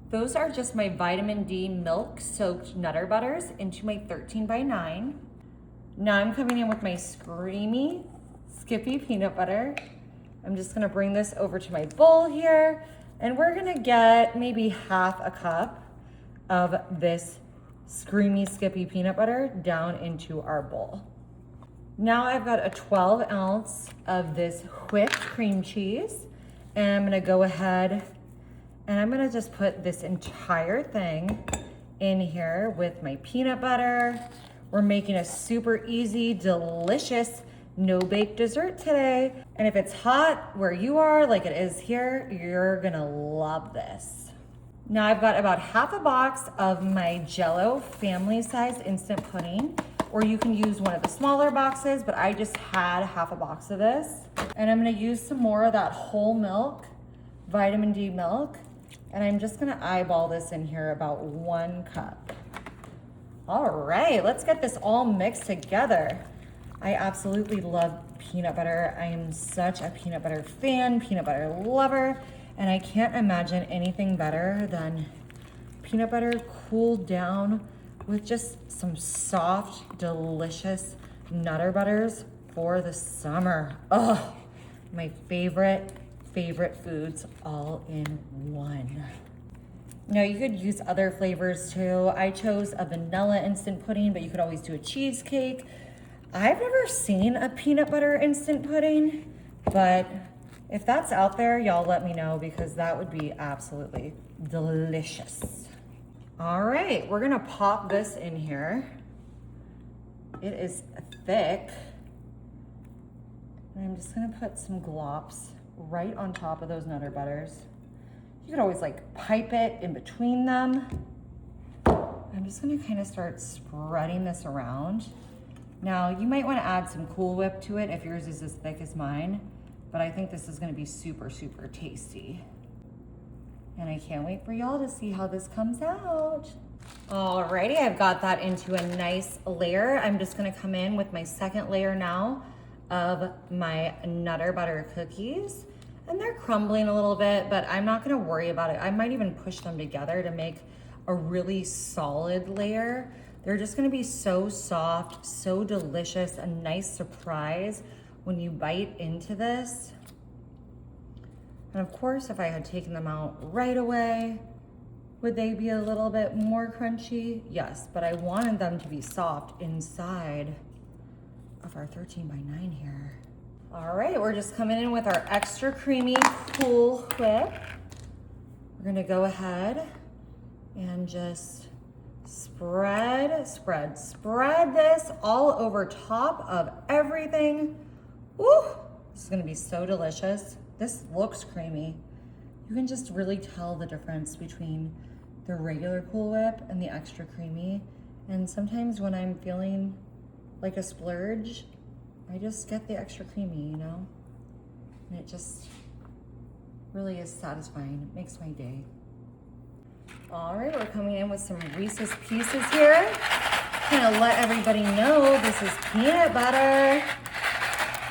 Those are just my vitamin D milk soaked Nutter Butters into my 13 by 9. Now I'm coming in with my Screamy Skippy peanut butter. I'm just gonna bring this over to my bowl here, and we're gonna get maybe half a cup of this Screamy Skippy peanut butter down into our bowl. Now I've got a 12 ounce of this whipped cream cheese, and I'm gonna go ahead and I'm gonna just put this entire thing in here with my peanut butter. We're making a super easy, delicious, no-bake dessert today. And if it's hot where you are, like it is here, you're gonna love this. Now I've got about half a box of my Jell-O family-sized instant pudding, or you can use one of the smaller boxes, but I just had half a box of this. And I'm gonna use some more of that whole milk, vitamin D milk, and I'm just gonna eyeball this in here about 1 cup. All right, let's get this all mixed together. I absolutely love peanut butter. I am such a peanut butter fan, peanut butter lover, and I can't imagine anything better than peanut butter cooled down with just some soft, delicious Nutter Butters for the summer. Oh, my favorite foods all in one. Now you could use other flavors too. I chose a vanilla instant pudding, but you could always do a cheesecake. I've never seen a peanut butter instant pudding, but if that's out there, y'all let me know, because that would be absolutely delicious. All right, we're gonna pop this in here. It is thick. And I'm just gonna put some glops right on top of those Nutter Butters. You could always like pipe it in between them. I'm just gonna kind of start spreading this around. Now you might wanna add some Cool Whip to it if yours is as thick as mine, but I think this is gonna be super, super tasty. And I can't wait for y'all to see how this comes out. Alrighty, I've got that into a nice layer. I'm just gonna come in with my second layer now of my Nutter Butter cookies. And they're crumbling a little bit, but I'm not gonna worry about it. I might even push them together to make a really solid layer. They're just gonna be so soft, so delicious, a nice surprise when you bite into this. And of course, if I had taken them out right away, would they be a little bit more crunchy? Yes, but I wanted them to be soft inside of our 13 by 9 here. All right, we're just coming in with our extra creamy Cool Whip. We're gonna go ahead and just spread this all over top of everything. Woo, this is gonna be so delicious. This looks creamy. You can just really tell the difference between the regular Cool Whip and the extra creamy. And sometimes when I'm feeling like a splurge, I just get the extra creamy, you know? And it just really is satisfying. It makes my day. All right, we're coming in with some Reese's Pieces here. Kind of let everybody know this is peanut butter.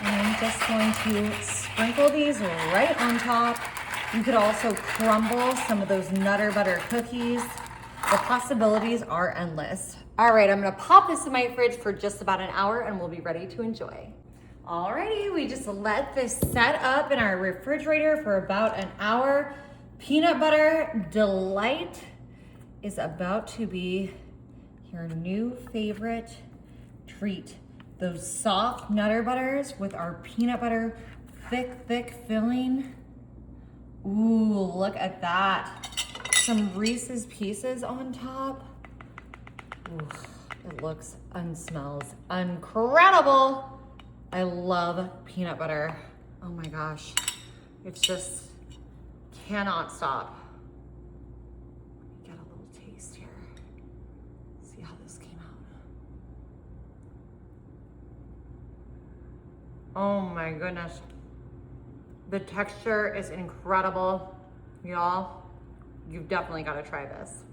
And I'm just going to sprinkle these right on top. You could also crumble some of those Nutter Butter cookies. The possibilities are endless. All right, I'm gonna pop this in my fridge for just about an hour and we'll be ready to enjoy. Alrighty, we just let this set up in our refrigerator for about an hour. Peanut butter delight is about to be your new favorite treat. Those soft Nutter Butters with our peanut butter thick filling. Ooh, look at that. Some Reese's Pieces on top. Ooh, it looks and smells incredible. I love peanut butter. Oh my gosh. It's just cannot stop. Get a little taste here. See how this came out. Oh my goodness. The texture is incredible. Y'all, you've definitely got to try this.